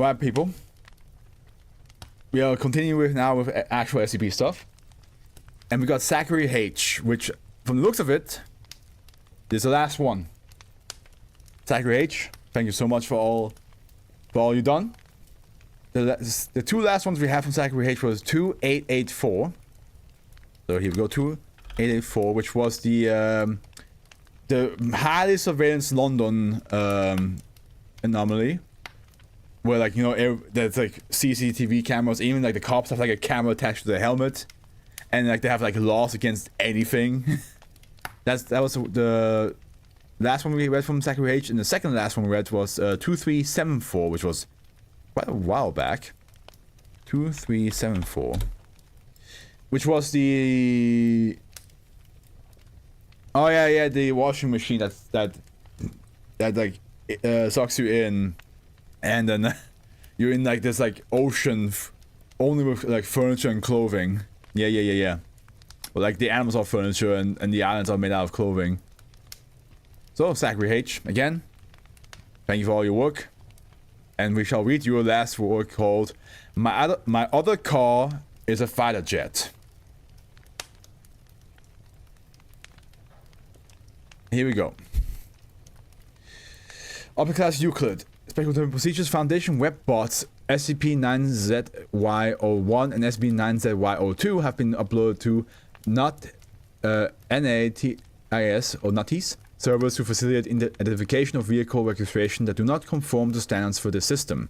Alright, people. We are continuing now with actual SCP stuff. And we got Zachary H, which, from the looks of it, is the last one. Zachary H, thank you so much for all you've done. The two last ones we have from Zachary H was 2884. So here we go, 2884, which was the highly surveillance London anomaly. Where, like, you know, there's like CCTV cameras, even like the cops have like a camera attached to their helmet, and like they have like laws against anything. that was the last one we read from Zachary H, and the second last one we read was 2374, which was quite a while back. 2374, which was the the washing machine that like sucks you in. And then you're in like this like ocean only with like furniture and clothing. Yeah. Well, like the animals are furniture and the islands are made out of clothing. So, Zachary H, again, thank you for all your work. And we shall read your last work called My Other Car is a Fighter Jet. Here we go. Upper Class Euclid. Speculative Procedures Foundation web bots SCP-9ZY01 and SCP-9ZY02 have been uploaded to NATIS or NATIS servers to facilitate identification of vehicle registration that do not conform to standards for the system.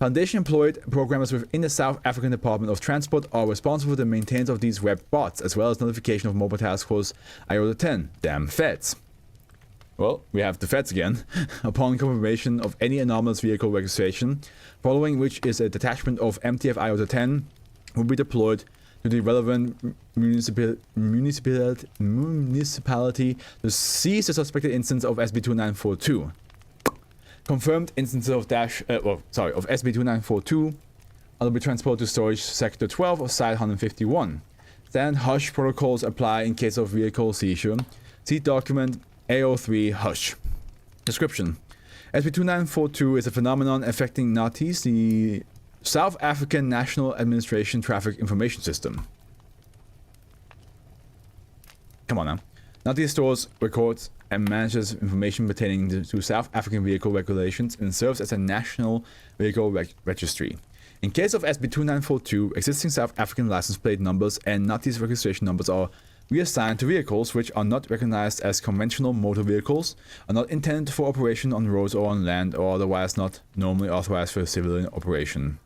Foundation employed programmers within the South African Department of Transport are responsible for the maintenance of these web bots, as well as notification of Mobile Task Force IOTA-10. Damn feds. Well, we have the feds again. Upon confirmation of any anomalous vehicle registration, following which is a detachment of MTF IOTA-10 will be deployed to the relevant municipality to seize the suspected instance of SB-2942. Confirmed instances of SB-2942 will be transported to storage sector 12 of site 151. Standard hush protocols apply in case of vehicle seizure. See document AO3 Hush. Description. SB-2942 is a phenomenon affecting NATIS, the South African National Administration Traffic Information System. Come on now. NATIS stores, records, and manages information pertaining to South African vehicle regulations and serves as a national vehicle registry. In case of SB-2942, existing South African license plate numbers and NATIS registration numbers are reassigned to vehicles which are not recognized as conventional motor vehicles, are not intended for operation on roads or on land, or otherwise not normally authorized for civilian operation.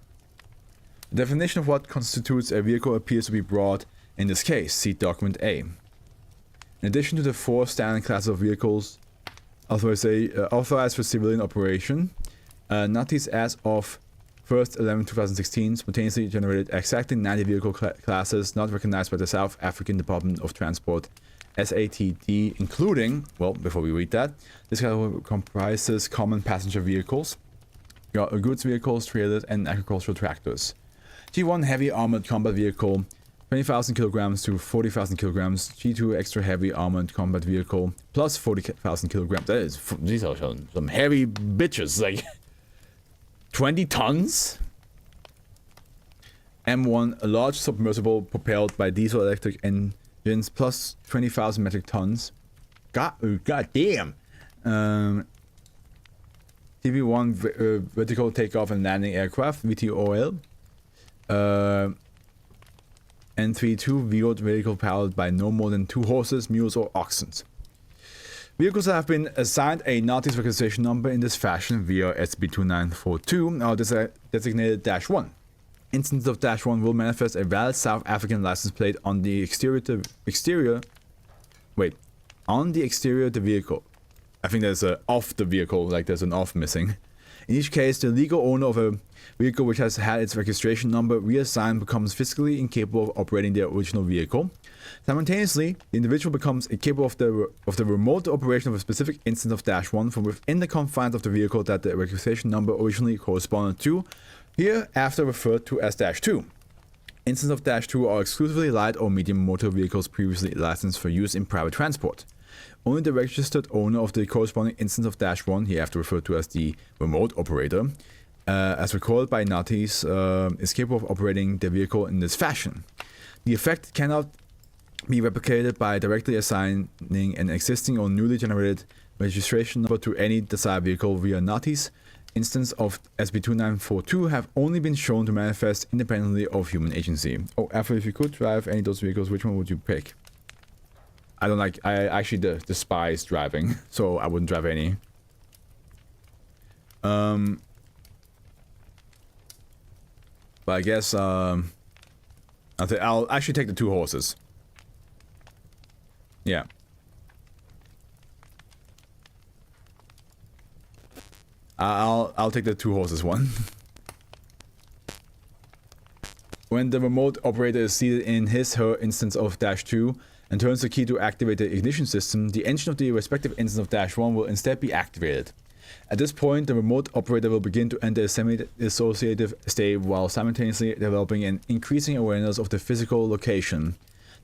The definition of what constitutes a vehicle appears to be broad in this case. See document A. In addition to the 4 standard classes of vehicles authorized for civilian operation, NATIS as of 1st 11 2016 spontaneously generated exactly 90 vehicle classes not recognized by the South African Department of Transport SATD, including, well, before we read that, this category comprises common passenger vehicles, goods vehicles, trailers, and agricultural tractors. G1 heavy armored combat vehicle, 20,000 kilograms to 40,000 kilograms. G2 extra heavy armored combat vehicle, plus 40,000 kilograms. These are some heavy bitches, like 20 tons. M1, a large submersible propelled by diesel electric engines, plus 20,000 metric tons. God damn. TV1 vertical takeoff and landing aircraft, VTOL. N32 wheeled vehicle powered by no more than 2 horses, mules, or oxen. Vehicles that have been assigned a NATIS registration number in this fashion via SB-2942 are designated -1. Instances of -1 will manifest a valid South African license plate on the exterior of the vehicle. I think there's a off the vehicle, like there's an off missing. In each case, the legal owner of a vehicle which has had its registration number reassigned becomes physically incapable of operating the original vehicle. Simultaneously, the individual becomes incapable of the remote operation of a specific instance of -1 from within the confines of the vehicle that the registration number originally corresponded to, hereafter referred to as -2. Instances of -2 are exclusively light or medium motor vehicles previously licensed for use in private transport. Only the registered owner of the corresponding instance of -1, hereafter referred to as the remote operator, as recorded by Nazis, is capable of operating the vehicle in this fashion. The effect cannot be replicated by directly assigning an existing or newly generated registration number to any desired vehicle via Nazis. Instances of SCP-2942 have only been shown to manifest independently of human agency. Oh, Afro, if you could drive any of those vehicles, which one would you pick? I actually despise driving, so I wouldn't drive any. But I guess I'll actually take the 2 horses. Yeah. I'll take the 2 horses one. When the remote operator is seated in his/her instance of -2 and turns the key to activate the ignition system, the engine of the respective instance of -1 will instead be activated. At this point, the remote operator will begin to enter a semi-dissociative state while simultaneously developing an increasing awareness of the physical location,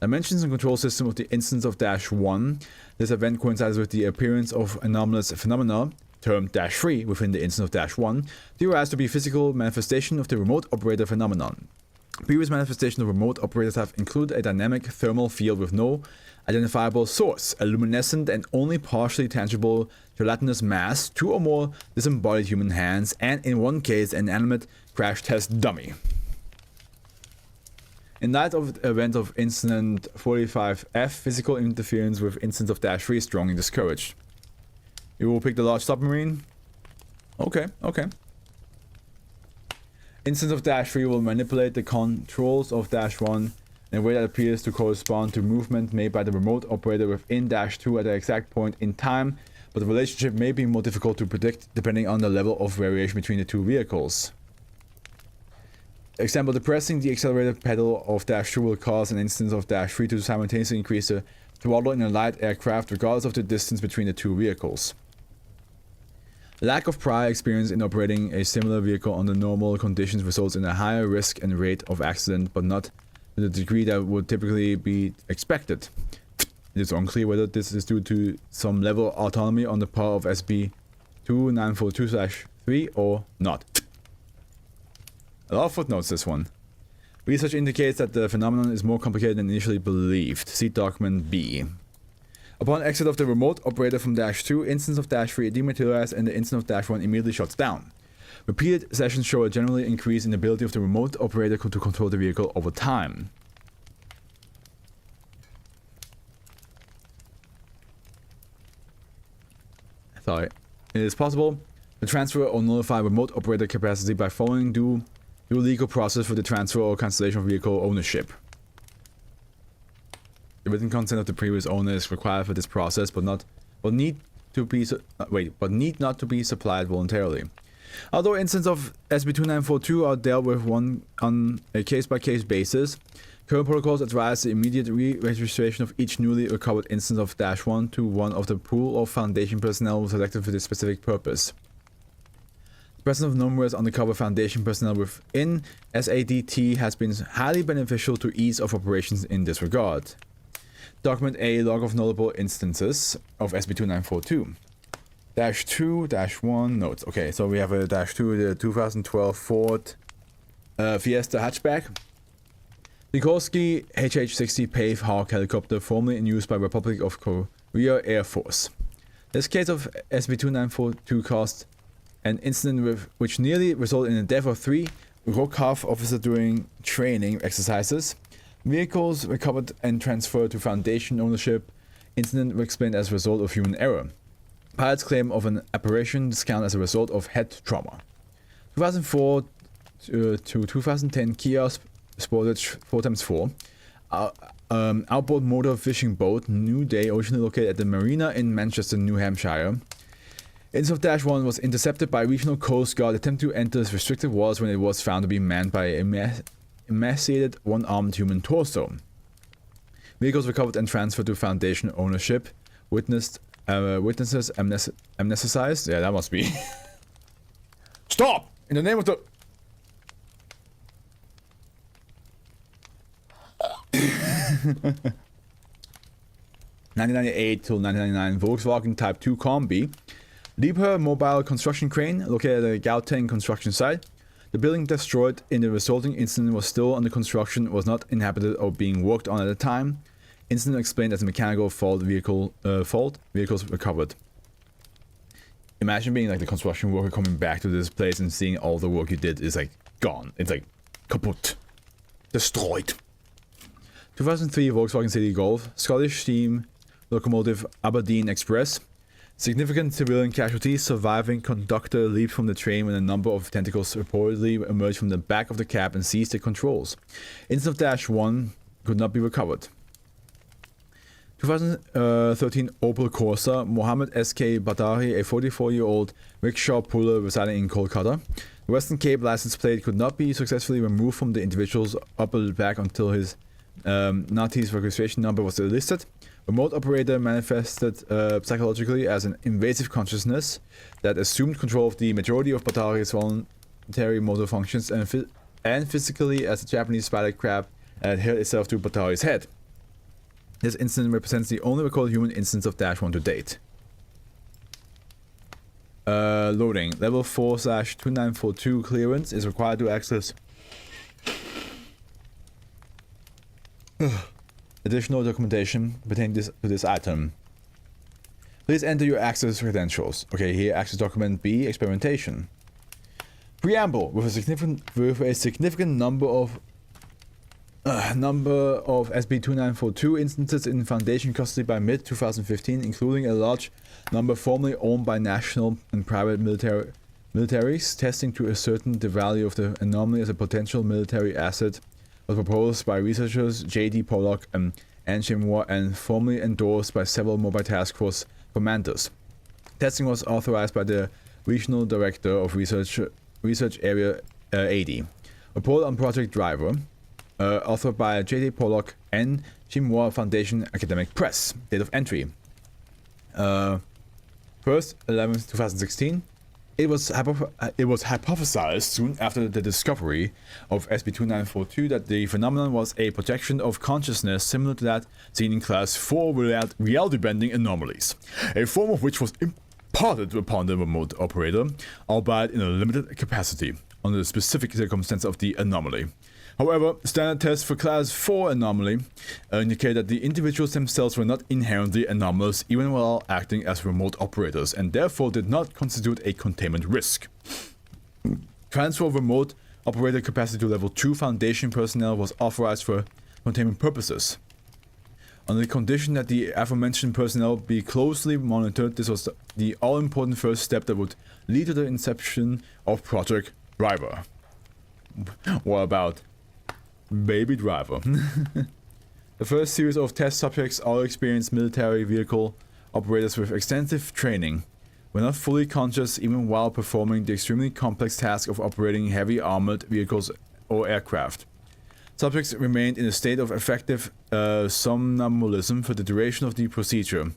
dimensions, and control system of the instance of -1. This event coincides with the appearance of anomalous phenomena, termed -3, within the instance of -1, theorized to be physical manifestation of the remote operator phenomenon. Previous manifestations of remote operators have included a dynamic thermal field with no identifiable source, a luminescent and only partially tangible gelatinous mass, 2 or more disembodied human hands, and in one case an animate crash test dummy. In light of the event of Incident 45F, physical interference with instance of -3 is strongly discouraged. You will pick the large submarine? Okay. Instance of -3 will manipulate the controls of -1 in a way that appears to correspond to movement made by the remote operator within -2 at the exact point in time, but the relationship may be more difficult to predict depending on the level of variation between the 2 vehicles. Example, depressing the accelerator pedal of -2 will cause an instance of -3 to simultaneously increase the throttle in a light aircraft regardless of the distance between the 2 vehicles. Lack of prior experience in operating a similar vehicle under normal conditions results in a higher risk and rate of accident, but not to the degree that would typically be expected. It is unclear whether this is due to some level of autonomy on the part of SCP-2942-3 or not. A lot of footnotes, this one. Research indicates that the phenomenon is more complicated than initially believed. See document B. Upon exit of the remote operator from -2, instance of -3 dematerializes and the instance of -1 immediately shuts down. Repeated sessions show a generally increase in the ability of the remote operator to control the vehicle over time. Sorry. It is possible to transfer or nullify remote operator capacity by following due legal process for the transfer or cancellation of vehicle ownership. The written consent of the previous owner is required for this process, but need not to be supplied voluntarily. Although instances of SCP-2942 are dealt with on a case-by-case basis, current protocols advise the immediate re-registration of each newly recovered instance of -1 to one of the pool of Foundation personnel selected for this specific purpose. The presence of numerous undercover Foundation personnel within SADT has been highly beneficial to ease of operations in this regard. Document A, log of nullable instances of SCP-2942. -2-1 notes. Okay, so we have a -2, the 2012 Ford Fiesta hatchback. Sikorsky HH-60 Pave Hawk helicopter formerly in use by Republic of Korea Air Force. This case of SCP-2942 caused an incident which nearly resulted in the death of 3 ROKAF officers during training exercises. Vehicles recovered and transferred to Foundation ownership. Incident was explained as a result of human error. Pilots claim of an apparition discounted as a result of head trauma. 2004 to 2010 Kia Sportage 4x4 outboard motor fishing boat New Day, originally located at the marina in Manchester, New Hampshire. Instance of -1 was intercepted by regional Coast Guard attempting to enter restricted waters when it was found to be manned by a emaciated one-armed human torso. Vehicles recovered and transferred to Foundation ownership. Witnesses amnesticized. Yeah, that must be. Stop! In the name of the... 1998 till 1999 Volkswagen Type 2 Combi. Liebherr Mobile Construction Crane, located at a Gauteng construction site. The building destroyed in the resulting incident was still under construction, was not inhabited or being worked on at the time. Incident explained as a mechanical fault. Vehicles recovered. Imagine being like the construction worker coming back to this place and seeing all the work you did is like gone. It's like kaputt. Destroyed. 2003 Volkswagen City Golf. Scottish steam locomotive Aberdeen Express. Significant civilian casualties. Surviving conductor leaped from the train when a number of tentacles reportedly emerged from the back of the cab and seized the controls. Incident of Dash 1 could not be recovered. 2013 Opel Corsa. Mohammed S.K. Badari, a 44-year-old rickshaw puller residing in Kolkata. The Western Cape license plate could not be successfully removed from the individual's upper back until his Nati's registration number was elicited. Remote operator manifested psychologically as an invasive consciousness that assumed control of the majority of Batari's voluntary motor functions and physically as a Japanese spider crab adhered itself to Batari's head. This incident represents the only recorded human instance of Dash 1 to date. Loading. Level 4/2942 clearance is required to access additional documentation pertaining to this item. Please enter your access credentials. Okay, here access document B, experimentation. Preamble. With a significant number of SB2942 instances in Foundation custody by mid-2015, including a large number formerly owned by national and private militaries, testing to ascertain the value of the anomaly as a potential military asset was proposed by researchers J.D. Pollock and Anne Chimois and formally endorsed by several Mobile Task Force commanders. Testing was authorized by the Regional Director of Research Area 80. Report on Project Driver. Authored by J.D. Pollock and Chimois Foundation Academic Press. Date of entry. 1st 11th 2016. It was hypothesized soon after the discovery of SB2942 that the phenomenon was a projection of consciousness similar to that seen in Class 4 reality-bending anomalies, a form of which was imparted upon the remote operator, albeit in a limited capacity, under the specific circumstance of the anomaly. However, standard tests for Class 4 anomaly indicate that the individuals themselves were not inherently anomalous even while acting as remote operators, and therefore did not constitute a containment risk. Transfer of remote operator capacity to Level 2 Foundation personnel was authorized for containment purposes. On the condition that the aforementioned personnel be closely monitored, this was the all-important first step that would lead to the inception of Project Driver. What about Baby Driver? The first series of test subjects, all experienced military vehicle operators with extensive training, were not fully conscious even while performing the extremely complex task of operating heavy armored vehicles or aircraft. Subjects remained in a state of effective somnambulism for the duration of the procedure,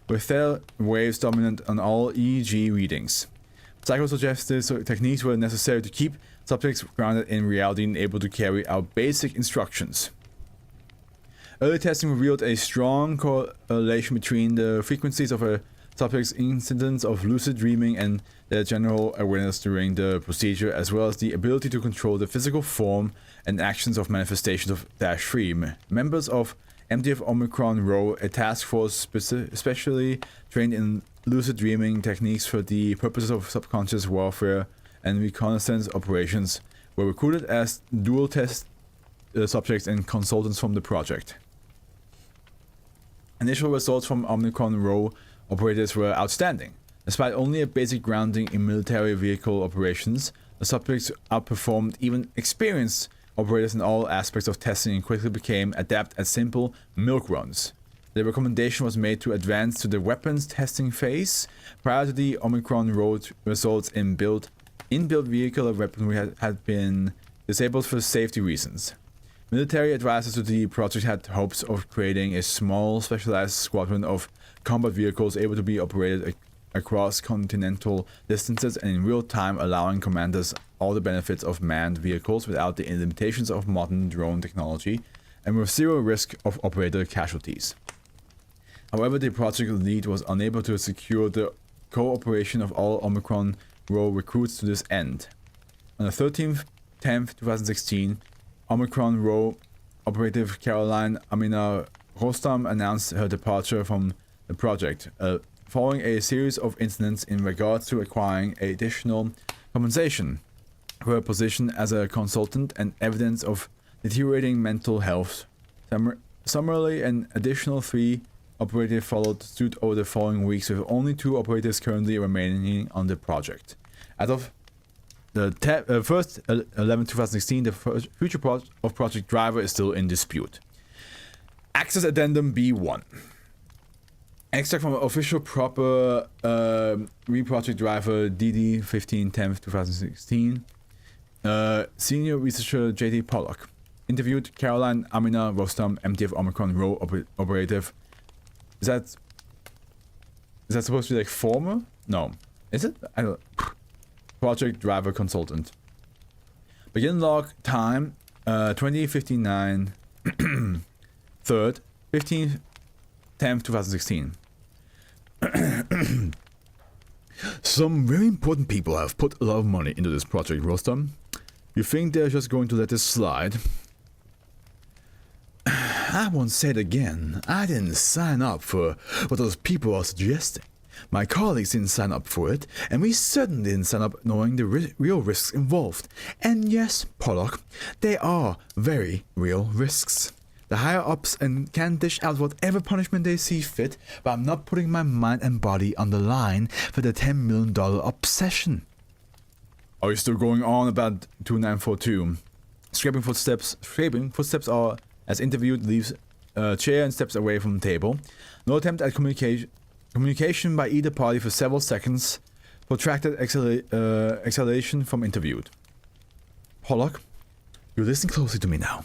with theta waves dominant on all EEG readings. Psychosuggestive techniques were necessary to keep subjects grounded in reality and able to carry out basic instructions. Early testing revealed a strong correlation between the frequencies of a subject's incidents of lucid dreaming and their general awareness during the procedure, as well as the ability to control the physical form and actions of manifestations of Dash 3. Members of MDF Omicron Rho, a task force specially trained in lucid dreaming techniques for the purposes of subconscious warfare and reconnaissance operations, were recruited as dual test subjects and consultants from the project. Initial results from Omicron Rho operators were outstanding. Despite only a basic grounding in military vehicle operations, the subjects outperformed even experienced operators in all aspects of testing and quickly became adept at simple milk runs. The recommendation was made to advance to the weapons testing phase. Prior to the Omicron Rho results, inbuilt vehicle weaponry had been disabled for safety reasons. Military advisors to the project had hopes of creating a small specialized squadron of combat vehicles able to be operated across continental distances and in real time, allowing commanders all the benefits of manned vehicles without the limitations of modern drone technology and with zero risk of operator casualties. However, the project lead was unable to secure the cooperation of all Omicron Rho recruits to this end. On the 13th, 10th, 2016, Omicron Rho operative Caroline Amina Rostam announced her departure from the project, following a series of incidents in regards to acquiring additional compensation for her position as a consultant and evidence of deteriorating mental health. Summarily, an additional 3 operatives followed suit over the following weeks, with only 2 operatives currently remaining on the project. As of the 1st 11 2016, the future of Project Driver is still in dispute. Access Addendum B1. Extract from official proper Project Driver DD 15 10 2016. Senior researcher J.D. Pollock interviewed Caroline Amina Rostam, MTF Omicron Rho operative. Is that supposed to be like former? No. Is it? I don't. Project Driver consultant. Begin log time 2059 3rd 15th 10th 2016. Some very important people have put a lot of money into this project, Rostam. You think they're just going to let this slide? I won't say it again. I didn't sign up for what those people are suggesting. My colleagues didn't sign up for it, and we certainly didn't sign up knowing the real risks involved. And yes, Pollock, they are very real risks. The higher-ups can dish out whatever punishment they see fit, but I'm not putting my mind and body on the line for the $10 million obsession. Are you still going on about 2942? Scraping footsteps are, as interviewed, leaves chair and steps away from the table. No attempt at communication by either party for several seconds. Protracted exhalation from interviewed. Pollock, you listen closely to me now.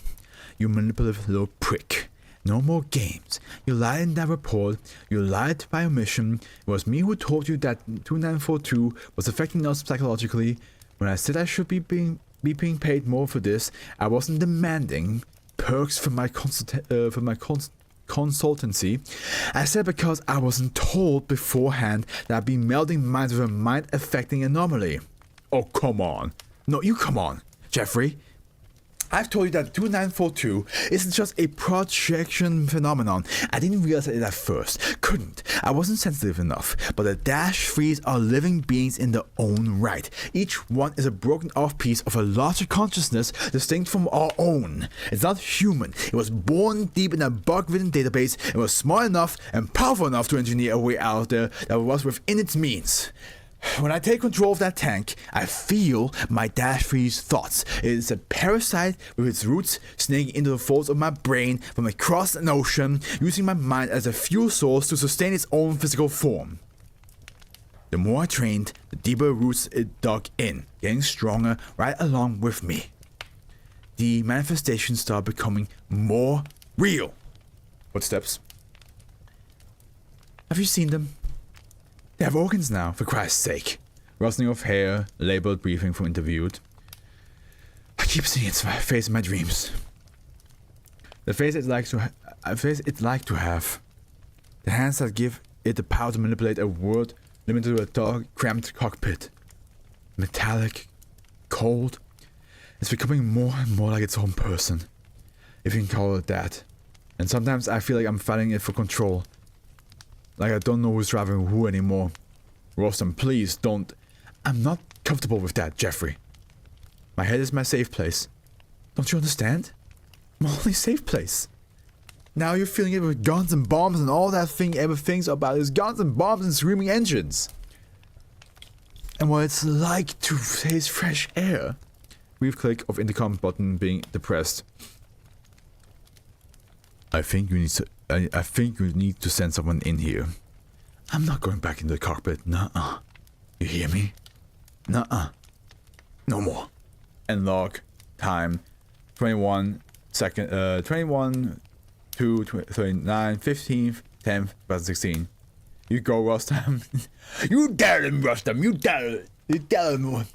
You manipulative little prick. No more games. You lied in that report. You lied by omission. It was me who told you that 2942 was affecting us psychologically. When I said I should be being paid more for this, I wasn't demanding perks for my consultancy. I said because I wasn't told beforehand that I'd be melding minds with a mind-affecting anomaly. Oh, come on. No, you come on, Jeffrey. I've told you that 2942 isn't just a projection phenomenon. I didn't realize it at first. Couldn't. I wasn't sensitive enough. But the Dash-Threes are living beings in their own right. Each one is a broken off piece of a larger consciousness distinct from our own. It's not human. It was born deep in a bug-ridden database and was smart enough and powerful enough to engineer a way out of there that was within its means. When I take control of that tank, I feel my Dash-Three's thoughts. It is a parasite with its roots snaking into the folds of my brain from across an ocean, using my mind as a fuel source to sustain its own physical form. The more I trained, the deeper roots it dug in, getting stronger right along with me. The manifestations start becoming more real. Footsteps. Have you seen them? They have organs now, for Christ's sake. Rustling of hair, labeled briefing from interviewed. I keep seeing its face in my dreams. The face it like to have. The hands that give it the power to manipulate a world limited to a dark, cramped cockpit. Metallic, cold. It's becoming more and more like its own person, if you can call it that. And sometimes I feel like I'm fighting it for control. Like I don't know who's driving who anymore. Rostam, please don't. I'm not comfortable with that, Jeffrey. My head is my safe place. Don't you understand? My only safe place. Now you're feeling it with guns and bombs and all that thing ever thinks about is guns and bombs and screaming engines. And what it's like to taste fresh air. Brief click of intercom button being depressed. I think you need to send someone in here. I'm not going back into the cockpit. Nuh-uh. You hear me? Nuh-uh. No more. And log time 21 second 21 2 39 15th 10th 2016. You go, Rostam. You dare him, Rostam. You dare him.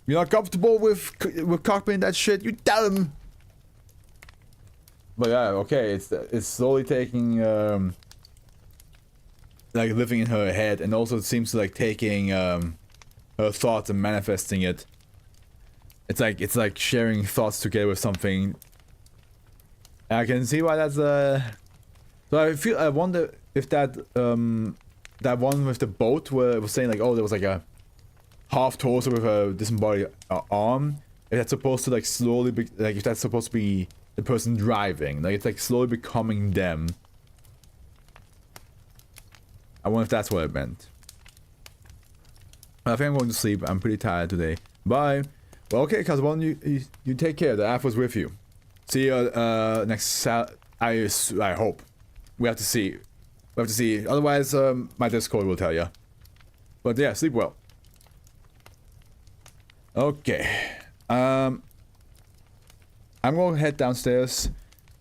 You're not comfortable with cockpit and that shit. You tell him. But yeah, okay, it's slowly taking like living in her head, and also it seems to like taking her thoughts and manifesting it. It's like sharing thoughts together with something. I can see why that's so I wonder if that that one with the boat where it was saying like, oh, there was like a half torso with a disembodied arm, if that's supposed to like slowly be like, if that's supposed to be the person driving, like it's like slowly becoming them. I wonder if that's what it meant. I think I'm going to sleep. I'm pretty tired today. Bye. Well, okay, cause one you take care. The Afro's with you. See you next I hope. We have to see. We have to see. Otherwise, my Discord will tell you. But yeah, sleep well. Okay. I'm going to head downstairs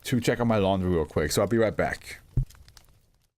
to check on my laundry real quick. So I'll be right back.